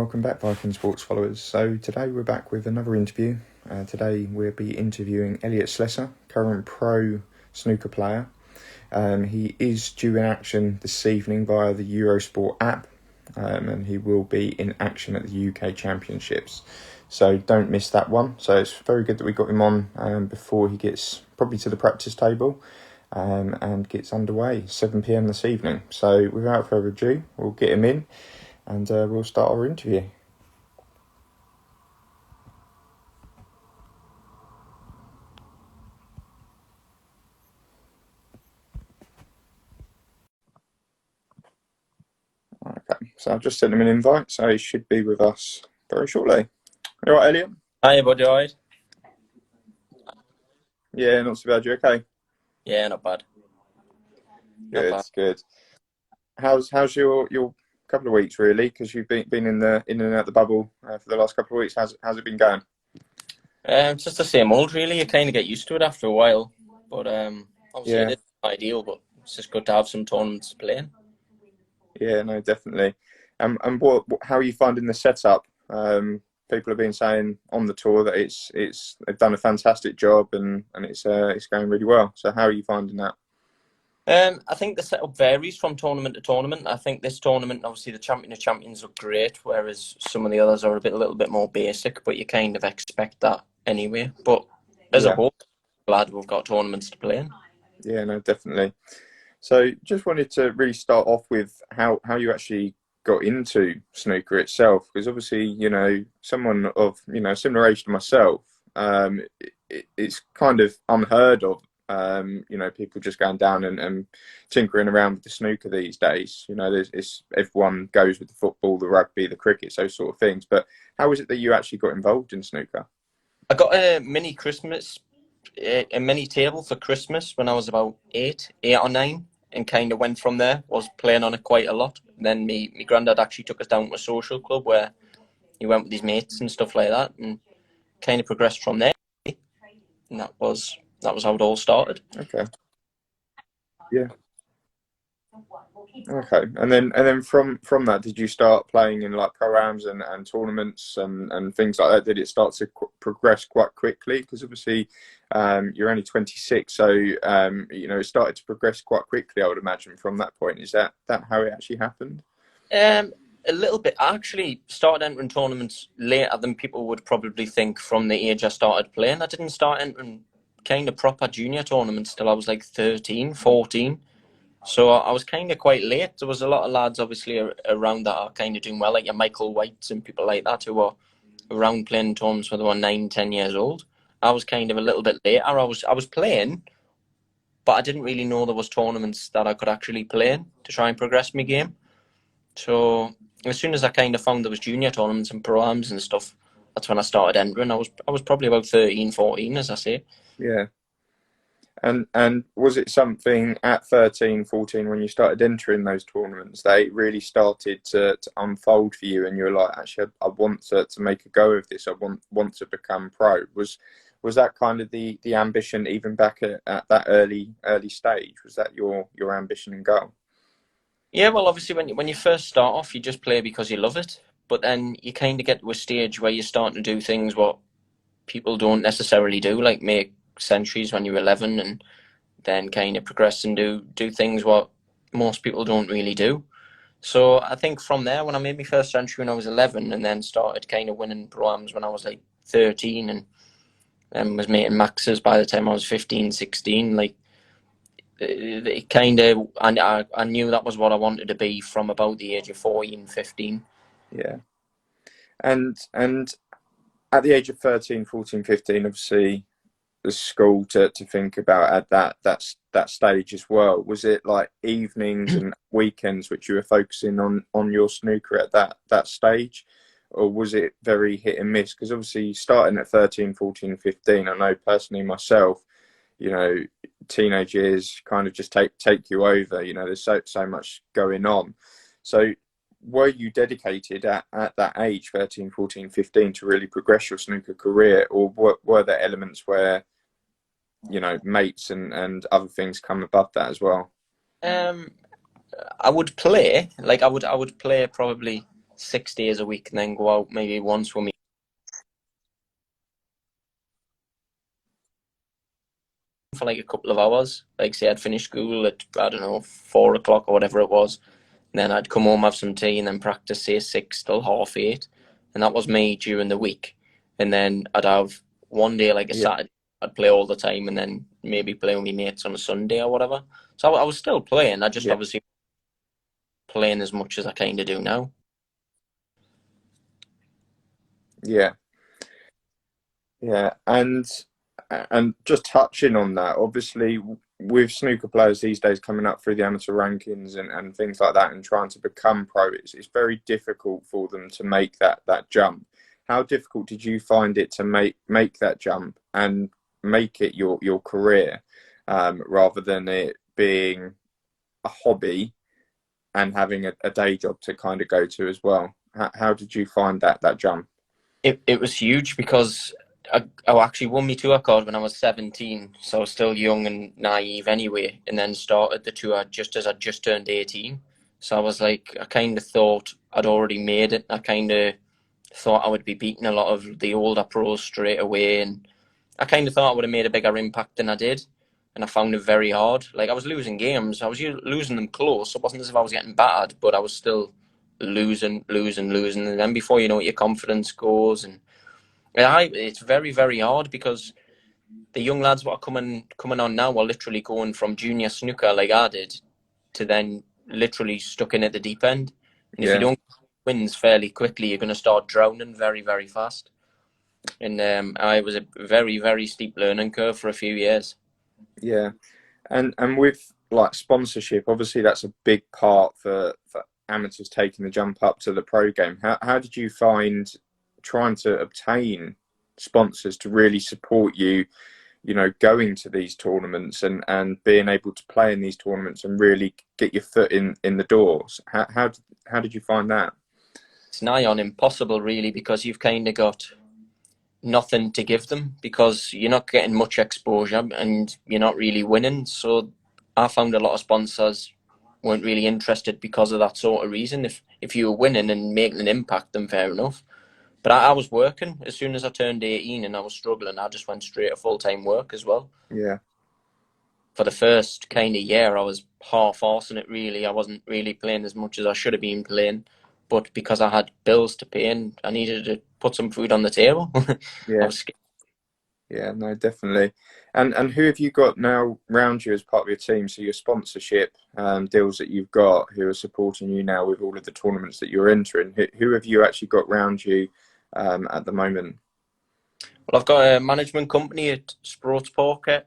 welcome back, Viking sports followers. So today we're back with another interview. Today we'll be interviewing Elliot Slessor, current pro snooker player. He is due in action this evening via the Eurosport app, and he will be in action at the UK Championships. So don't miss that one. So it's very good that we got him on before he gets probably to the practice table and gets underway, 7 p.m. this evening. So without further ado, we'll get him in and we'll start our interview. Okay, so I've just sent him an invite, so he should be with us very shortly. You all right, Elliot? Hi, buddy, all right? Yeah, not too bad. You okay? Yeah, not bad. Good. How's your couple of weeks really? Because you've been in and out the bubble for the last couple of weeks. How's it been going? It's just the same old, really. You kind of get used to it after a while. But obviously, It isn't ideal, but it's just good to have some tournaments playing. Yeah, no, definitely. And how are you finding the setup? People have been saying on the tour that they've done a fantastic job and it's going really well. So how are you finding that? I think the setup varies from tournament to tournament. I think this tournament, obviously, the Champion of Champions look great, whereas some of the others are a little bit more basic, but you kind of expect that anyway. But as a whole, glad we've got tournaments to play in. Yeah, no, definitely. So just wanted to really start off with how you actually got into snooker itself, because obviously, someone of, similar age to myself, it's kind of unheard of. People just going down and tinkering around with the snooker these days. Everyone goes with the football, the rugby, the cricket, those sort of things. But how is it that you actually got involved in snooker? I got a mini table for Christmas when I was about 8 or 9, and kind of went from there. Was playing on it quite a lot. Then my granddad actually took us down to a social club where he went with his mates and stuff like that, and kind of progressed from there. And that was how it all started. Okay. Yeah. Okay. And then from that, did you start playing in like pro-ams and tournaments and things like that? Did it start to progress quite quickly? Because obviously you're only 26, so it started to progress quite quickly, I would imagine, from that point. Is that how it actually happened? A little bit. I actually started entering tournaments later than people would probably think from the age I started playing. I didn't start entering kind of proper junior tournaments till I was like 13, 14. So I was kind of quite late. There was a lot of lads obviously around that are kind of doing well, like your Michael Whites and people like that, who were around playing tournaments when they were 9, 10 years old. I was kind of a little bit later. I was playing, but I didn't really know there was tournaments that I could actually play in to try and progress my game. So as soon as I kind of found there was junior tournaments and pro-ams and stuff, that's when I started entering. I was probably about 13, 14, as I say. Yeah. And was it something at 13, 14 when you started entering those tournaments that it really started to unfold for you and you were like, actually, I want to make a go of this. I want to become pro. Was that kind of the ambition even back at that early stage? Was that your ambition and goal? Yeah, well, obviously when you first start off, you just play because you love it. But then you kind of get to a stage where you're starting to do things what people don't necessarily do, like make centuries when you're 11, and then kind of progress and do things what most people don't really do. So I think from there, when I made my first century when I was 11, and then started kind of winning pro-ams when I was like 13, and then was making maxes by the time I was 15, 16, like it kind of, I knew that was what I wanted to be from about the age of 14, 15. Yeah. And at the age of 13, 14, 15, obviously the school to think about at that stage as well. Was it like evenings and weekends which you were focusing on your snooker at that stage, or was it very hit and miss? Because obviously starting at 13, 14, 15, I know personally myself, teenage years kind of just take you over. There's so much going on. So were you dedicated at that age, 13, 14, 15, to really progress your snooker career, or were there elements where mates and other things come above that as well? I would play, like I would play probably 6 days a week and then go out maybe once with me for like a couple of hours. Like say I'd finish school at, I don't know, 4 o'clock or whatever it was. And then I'd come home, have some tea, and then practice say 6 till 8:30. And that was me during the week. And then I'd have one day like a Yeah, Saturday, I'd play all the time and then maybe play with my mates on a Sunday or whatever. So I was still playing. I just yeah, obviously playing as much as I kind of do now. yeah, yeah. And just touching on that, obviously, with snooker players these days coming up through the amateur rankings and things like that, and trying to become pro, it's very difficult for them to make that jump. How difficult did you find it to make that jump and make it your career, rather than it being a hobby and having a day job to kind of go to as well? How did you find that jump? It was huge because I actually won my tour card when I was 17, so I was still young and naive anyway, and then started the tour just as I just turned 18. So I was like, I kind of thought I'd already made it. I kind of thought I would be beating a lot of the older pros straight away, and I kind of thought I would have made a bigger impact than I did, and I found it very hard. Like I was losing games, I was losing them close. It wasn't as if I was getting battered, but I was still losing, and then before you know it, your confidence goes, and it's very very hard because the young lads what are coming on now are literally going from junior snooker like I did to then literally stuck in at the deep end, and if you Yeah, don't wins fairly quickly, you're going to start drowning very very fast. And I was a very very steep learning curve for a few years. yeah. And with like sponsorship, obviously that's a big part for amateurs taking the jump up to the pro game. How did you find trying to obtain sponsors to really support you, going to these tournaments and being able to play in these tournaments and really get your foot in the doors? How did you find that? It's nigh on impossible really because you've kind of got nothing to give them because you're not getting much exposure and you're not really winning. So I found a lot of sponsors weren't really interested because of that sort of reason. If you were winning and making an impact, then fair enough. But I was working as soon as I turned 18 and I was struggling. I just went straight to full time work as well. Yeah, For the first kind of year, I was half-arsing it really. I wasn't really playing as much as I should have been playing. But because I had bills to pay and I needed to put some food on the table, I yeah, was scared. yeah. No, definitely. And who have you got now round you as part of your team? So your sponsorship deals that you've got, who are supporting you now with all of the tournaments that you're entering. Who have you actually got round you at the moment? Well, I've got a management company at Sports Poker,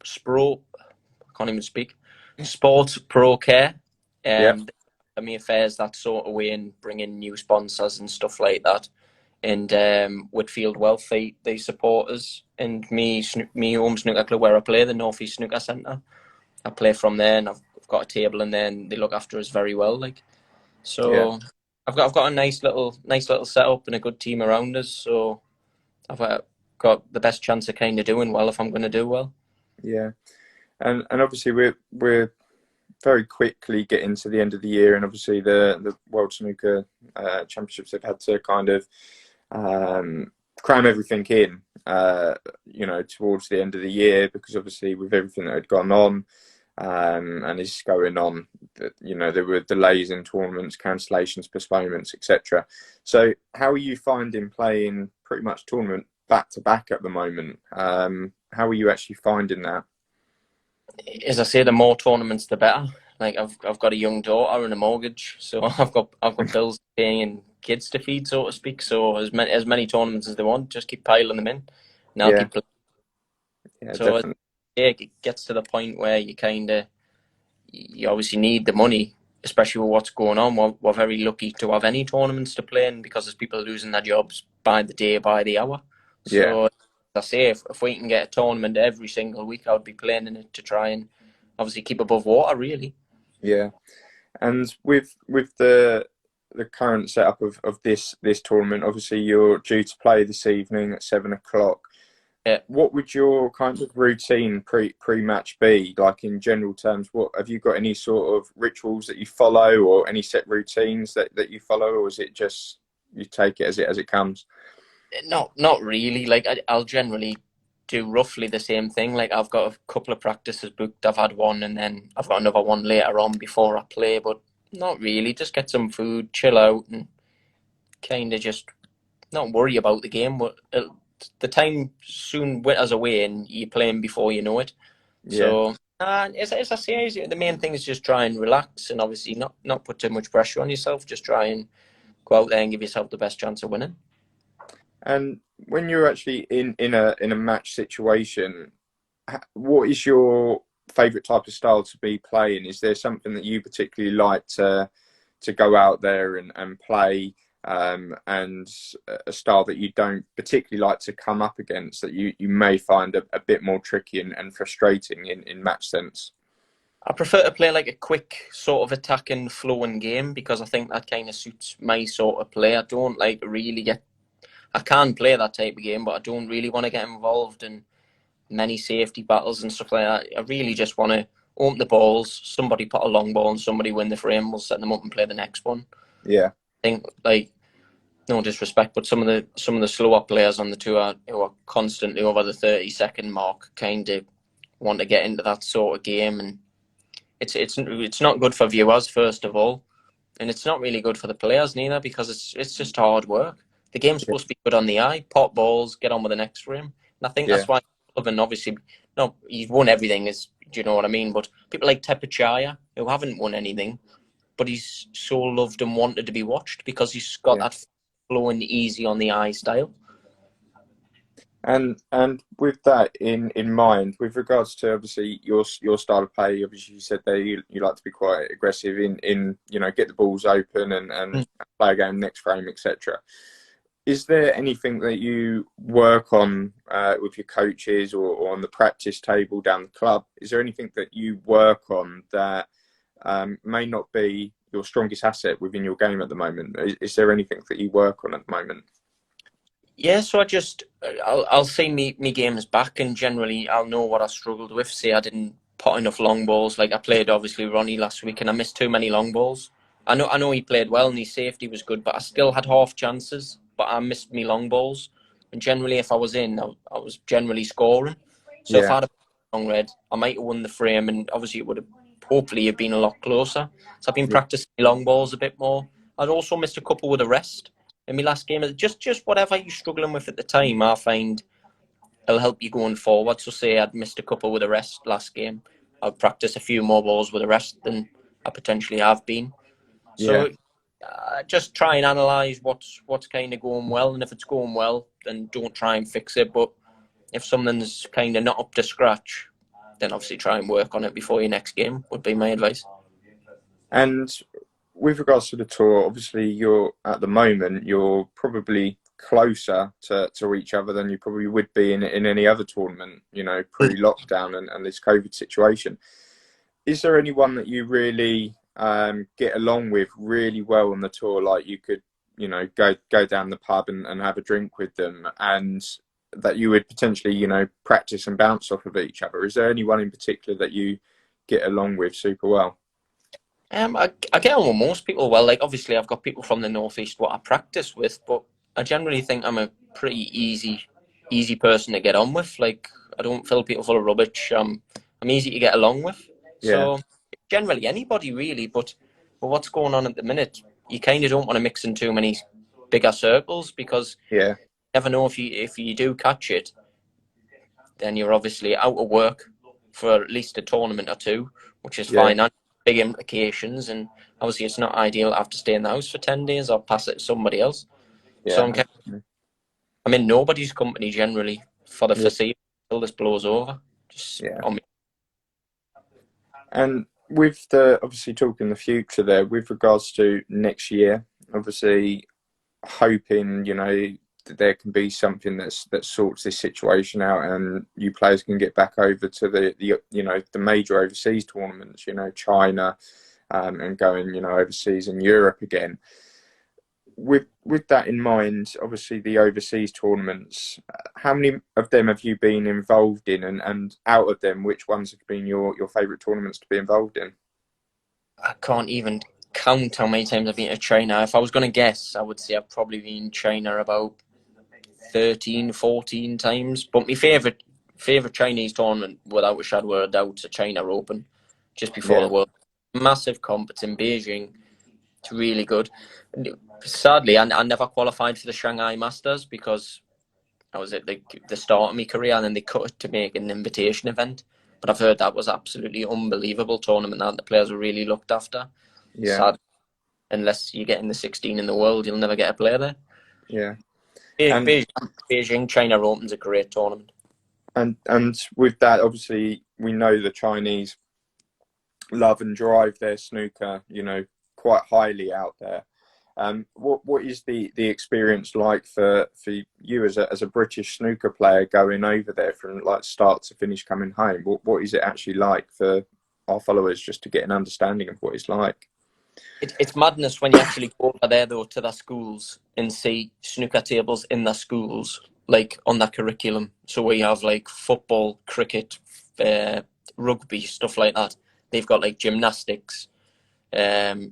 Spro, I can't even speak, Sports Pro Care. Yeah, Me affairs that sort of way and bring in new sponsors and stuff like that. And Whitfield Wealth, they support us. And me home snooker club where I play, the North East Snooker Centre. I play from there, and I've got a table in there, and they look after us very well. Like yeah, so, I've got a nice little setup and a good team around us. So I've got the best chance of kind of doing well if I'm going to do well. yeah. And obviously we're very quickly getting to the end of the year, and obviously the World Snooker Championships have had to kind of um, cram everything in, towards the end of the year, because obviously with everything that had gone on and is going on, there were delays in tournaments, cancellations, postponements, etc. So how are you finding playing pretty much tournament back to back at the moment? How are you actually finding that? As I say, the more tournaments, the better. Like I've got a young daughter and a mortgage, so I've got bills to pay and kids to feed, so to speak. So as many tournaments as they want, just keep piling them in, and I'll Yeah, keep playing. yeah, So definitely. yeah, it gets to the point where you obviously need the money, especially with what's going on. We're very lucky to have any tournaments to play in because there's people losing their jobs by the day, by the hour. Yeah, So as I say, if we can get a tournament every single week, I would be playing in it to try and obviously keep above water, really. yeah. And with the current setup of this tournament, obviously you're due to play this evening at 7 o'clock. Yeah. What would your kind of routine pre-match be? Like in general terms, what have you got any sort of rituals that you follow, or any set routines that you follow, or is it just you take it as it comes? Not really. Like I'll generally do roughly the same thing. Like I've got a couple of practices booked. I've had one, and then I've got another one later on before I play. But not really. Just get some food, chill out, and kind of just not worry about the game. But the time soon withers away, and you're playing before you know it. Yeah. So, as I say, the main thing is just try and relax, and obviously not put too much pressure on yourself. Just try and go out there and give yourself the best chance of winning. And when you're actually in a match situation, what is your favourite type of style to be playing? Is there something that you particularly like to go out there and play, and a style that you don't particularly like to come up against that you may find a bit more tricky and frustrating in match sense? I prefer to play like a quick sort of attacking flowing game because I think that kind of suits my sort of play. I don't like really get. I can play that type of game, but I don't really want to get involved in many safety battles and stuff like that. I really just want to open the balls, somebody put a long ball and somebody win the frame. We'll set them up and play the next one. Yeah, I think like no disrespect, but some of the slower players on the tour who are constantly over the 30-second mark kind of want to get into that sort of game, and it's not good for viewers first of all, and it's not really good for the players neither because it's just hard work. The game's yeah, supposed to be good on the eye, pop balls, get on with the next frame, and I think yeah, that's why Sullivan obviously no, he's won everything. Is do you know what I mean? But people like Tepachaya who haven't won anything, but he's so loved and wanted to be watched because he's got yeah. that flowing easy on the eye style. And with that in mind, with regards to obviously your style of play, obviously you said there you like to be quite aggressive in get the balls open and play a game next frame, etc. Is there anything that you work on with your coaches, or on the practice table down the club? Is there anything that you work on that may not be your strongest asset within your game at the moment? Is there anything that you work on at the moment? Yeah, so I'll see me games back, and generally I'll know what I struggled with. Say I didn't put enough long balls. Like I played obviously Ronnie last week, and I missed too many long balls. I know he played well and his safety was good, but I still had half chances. But I missed me long balls, and generally if I was in, I was generally scoring. So if I Yeah, had a long red, I might have won the frame, and obviously it would have hopefully have been a lot closer. So I've been yeah, practicing long balls a bit more. I'd also missed a couple with a rest in my last game. Just whatever you're struggling with at the time, I find it'll help you going forward. So say I'd missed a couple with a rest last game, I'd practice a few more balls with a rest than I potentially have been. yeah. So just try and analyse what's kind of going well, and if it's going well, then don't try and fix it. But if something's kind of not up to scratch, then obviously try and work on it before your next game. Would be my advice. And with regards to the tour, obviously you're at the moment you're probably closer to each other than you probably would be in any other tournament, pre-lockdown and this COVID situation. Is there anyone that you really get along with really well on the tour? Like you could, go down the pub and have a drink with them, and that you would potentially, practice and bounce off of each other. Is there anyone in particular that you get along with super well? I get on with most people well. Like obviously, I've got people from the northeast what I practice with, but I generally think I'm a pretty easy person to get on with. Like I don't fill people full of rubbish. I'm easy to get along with. Yeah, So generally anybody really, but what's going on at the minute, you kind of don't want to mix in too many bigger circles because yeah, you never know if you do catch it, then you're obviously out of work for at least a tournament or two, which is yeah, fine. And big implications, and obviously it's not ideal to have to stay in the house for 10 days or pass it to somebody else. So yeah, I'm in nobody's company generally for the yeah, foreseeable until this blows over. Just yeah. on me. And with the obviously talking the future there, with regards to next year, obviously hoping that there can be something that sorts this situation out, and you players can get back over to the major overseas tournaments, China, and going overseas in Europe again. with that in mind, obviously the overseas tournaments, how many of them have you been involved in, and out of them, which ones have been your favourite tournaments to be involved in? I can't even count how many times I've been to China. If I was going to guess, I would say I've probably been in China about 13, 14 times. But my favourite Chinese tournament, without a shadow of a doubt, is a China Open, just before the Yeah, World. Massive comp. It's in Beijing. It's really good. Sadly, I never qualified for the Shanghai Masters because I was at the start of my career, and then they cut it to make an invitation event. But I've heard that was absolutely unbelievable tournament, and the players were really looked after. yeah, Sad, unless you get in the 16 in the world, you'll never get a player there. yeah. And Beijing China Open's a great tournament. and with that, obviously, we know the Chinese love and drive their snooker, quite highly out there. What is the experience like for you as a British snooker player going over there from like start to finish coming home? What is it actually like for our followers just to get an understanding of what it's like? It's madness when you actually go over there though to their schools and see snooker tables in their schools, like on their curriculum. So we have like football, cricket, rugby, stuff like that. They've got like gymnastics,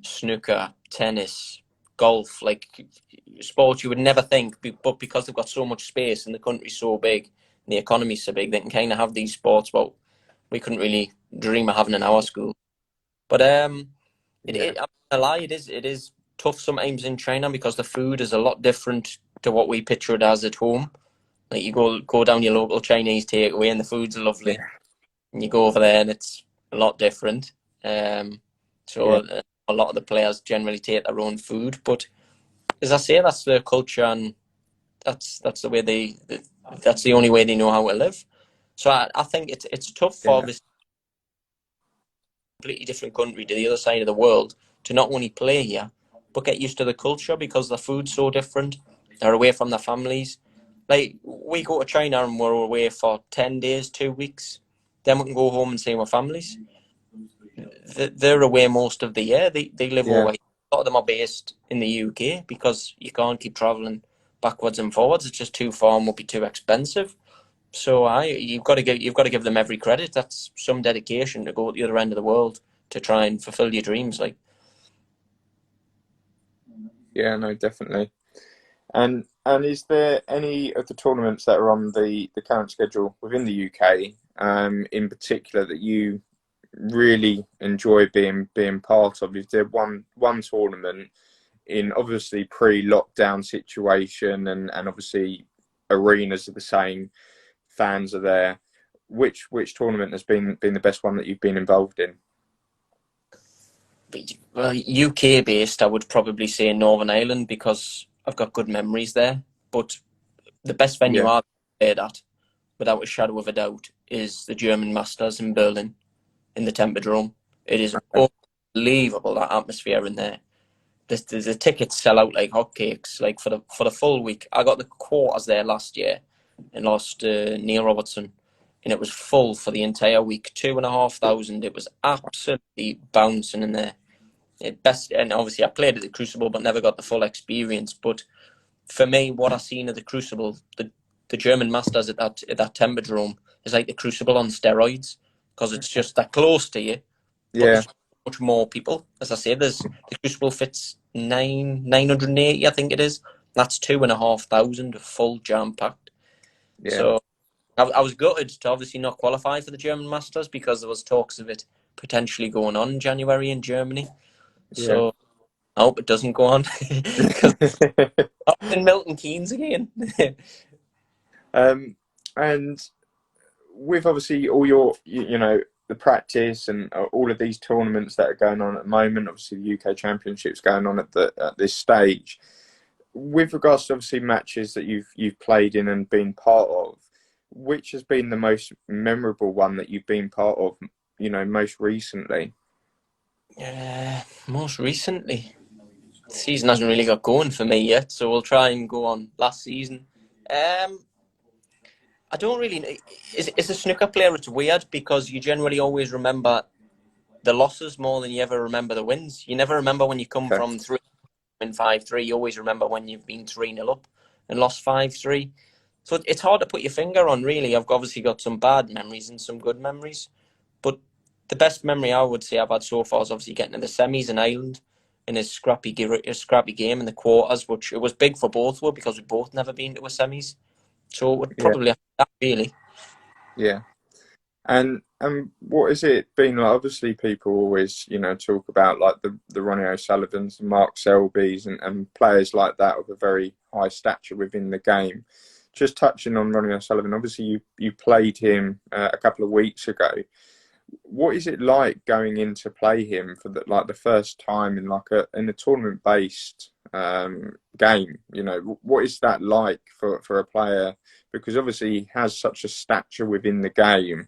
snooker, tennis, golf, like sports you would never think, but because they've got so much space and the country's so big and the economy's so big, they can kind of have these sports. Well, we couldn't really dream of having in our school. But Yeah, I'm not gonna lie, it is tough sometimes in China because the food is a lot different to what we picture it as at home. Like you go down your local Chinese takeaway and the food's lovely, yeah, and you go over there and it's a lot different. So yeah, a lot of the players generally take their own food, but as I say, that's their culture, and that's the way that's the only way they know how to live. So I think it's tough for yeah, this completely different country to the other side of the world to not only play here but get used to the culture because the food's so different. They're away from their families. Like we go to China and we're away for 10 days, 2 weeks. Then we can go home and see our families. They're away most of the year. They live yeah, over here. A lot of them are based in the UK because you can't keep travelling backwards and forwards. It's just too far and would be too expensive. So you've got to give them every credit. That's some dedication to go to the other end of the world to try and fulfill your dreams. Like yeah. No, definitely. And is there any of the tournaments that are on the current schedule within the UK, in particular, that you really enjoy being part of? Is there one tournament in obviously pre-lockdown situation, and obviously arenas are the same, fans are there? Which tournament has been the best one that you've been involved in? well, UK based, I would probably say Northern Ireland because I've got good memories there. But the best venue Yeah. I've played at, without a shadow of a doubt, is the German Masters in Berlin in the Tempodrome. It is Okay. unbelievable, that atmosphere in there. The tickets sell out like hotcakes. Like for the full week, I got the quarters there last year and lost Neil Robertson, and it was full for the entire week. 2,500. It was absolutely bouncing in there. Best, and obviously I played at the Crucible, but never got the full experience. But for me, what I seen at the Crucible, the German Masters at that Tempodrome is like the Crucible on steroids because it's just that close to you, but Yeah, there's much more people. As I say, the Crucible fits 980, I think it is. That's 2,500 full jam packed. yeah, So I was gutted to obviously not qualify for the German Masters because there was talks of it potentially going on in January in Germany. yeah. So I hope it doesn't go on because I'm in Milton Keynes again. um, and with obviously all your, the practice and all of these tournaments that are going on at the moment, obviously the UK Championships going on at this stage. With regards to obviously matches that you've played in and been part of, which has been the most memorable one that you've been part of, most recently? Most recently, the season hasn't really got going for me yet, so we'll try and go on last season. Um, I don't really know. Is a snooker player, it's weird because you generally always remember the losses more than you ever remember the wins. You never remember when you come Okay. from three win 5-3. You always remember when you've been 3-0 up and lost 5-3. So it's hard to put your finger on, really. I've obviously got some bad memories and some good memories. But the best memory I would say I've had so far is obviously getting to the semis in Ireland in a scrappy game in the quarters, which it was big for both of us because we both never been to a semis. So it would Yeah, probably have that, really. yeah. And what has it been like? Obviously, people always, talk about like the Ronnie O'Sullivans and Mark Selby's and players like that of a very high stature within the game. Just touching on Ronnie O'Sullivan, obviously you played him a couple of weeks ago. What is it like going in to play him for the first time in a tournament based game? What is that like for a player? Because obviously he has such a stature within the game,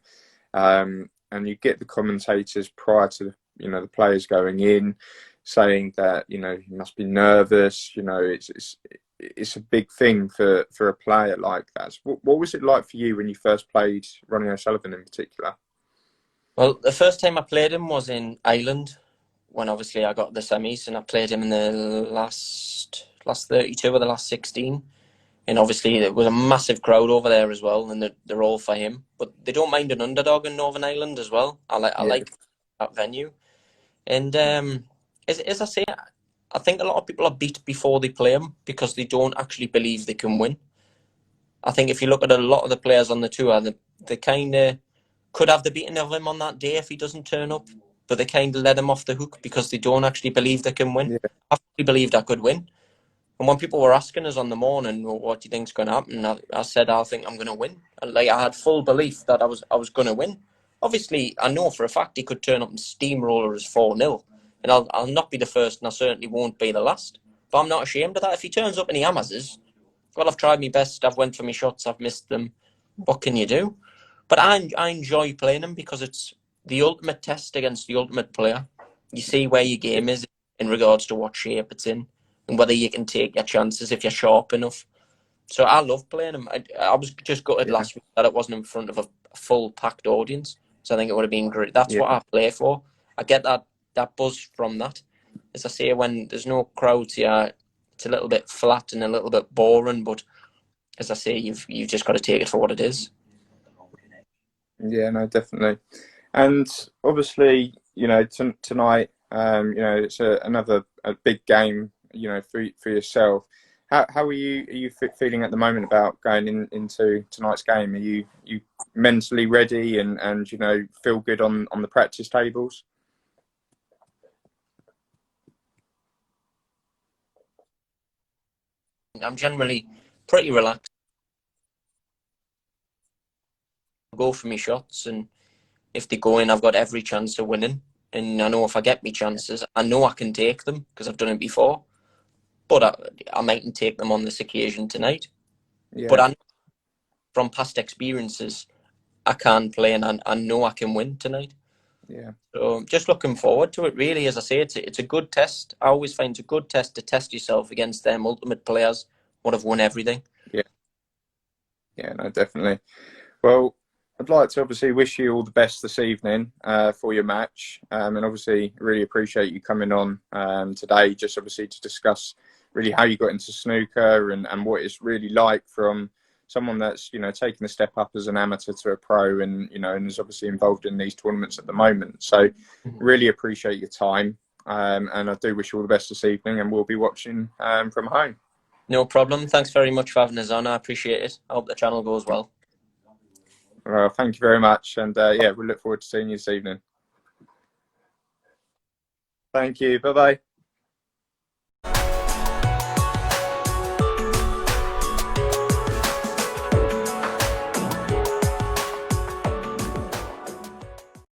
and you get the commentators prior to the players going in saying that he must be nervous. It's a big thing for a player like that. So what was it like for you when you first played Ronnie O'Sullivan in particular? Well, the first time I played him was in Ireland when obviously I got the semis, and I played him in the last 32 or the last 16. And obviously there was a massive crowd over there as well, and they're all for him. But they don't mind an underdog in Northern Ireland as well. I Yeah, like that venue. And as I say, I think a lot of people are beat before they play him because they don't actually believe they can win. I think if you look at a lot of the players on the tour, they kind of could have the beating of him on that day if he doesn't turn up, but they kind of let him off the hook because they don't actually believe they can win. yeah, I fully believed I could win. And when people were asking us on the morning, well, what do you think's going to happen? I said, I think I'm going to win. And I had full belief that I was going to win. Obviously, I know for a fact he could turn up and steamroller us 4-0. And I'll not be the first, and I certainly won't be the last. But I'm not ashamed of that. If he turns up and he hammers us, well, I've tried my best. I've went for my shots. I've missed them. What can you do? But I enjoy playing him because it's the ultimate test against the ultimate player. You see where your yeah, game is in regards to what shape it's in and whether you can take your chances if you're sharp enough. So I love playing him. I was just gutted yeah, last week that it wasn't in front of a full packed audience. So I think it would have been great. That's yeah, what I play for. I get that buzz from that. As I say, when there's no crowds here, it's a little bit flat and a little bit boring. But as I say, you've just got to take it for what it is. yeah. No, definitely. And obviously, tonight, it's another a big game, for yourself. How are you feeling at the moment about going into tonight's game? Are you mentally ready and feel good on the practice tables? I'm generally pretty relaxed. I go for my shots, and if they go in, I've got every chance of winning. And I know if I get me chances, I know I can take them because I've done it before. But I mightn't take them on this occasion tonight. But Yeah, I know from past experiences, I can play, and I know I can win tonight. yeah, So I'm just looking forward to it. Really, as I say, it's a good test. I always find it's a good test to test yourself against them ultimate players what have won everything. yeah, yeah. No, definitely. Well, I'd like to obviously wish you all the best this evening for your match, and obviously really appreciate you coming on today, just obviously to discuss really how you got into snooker and what it's really like from someone that's taking a step up as an amateur to a pro, and is obviously involved in these tournaments at the moment. So really appreciate your time, and I do wish you all the best this evening, and we'll be watching from home. No problem. Thanks very much for having us on. I appreciate it. I hope the channel goes well. Well, thank you very much, and yeah, we look forward to seeing you this evening. Thank you. Bye bye.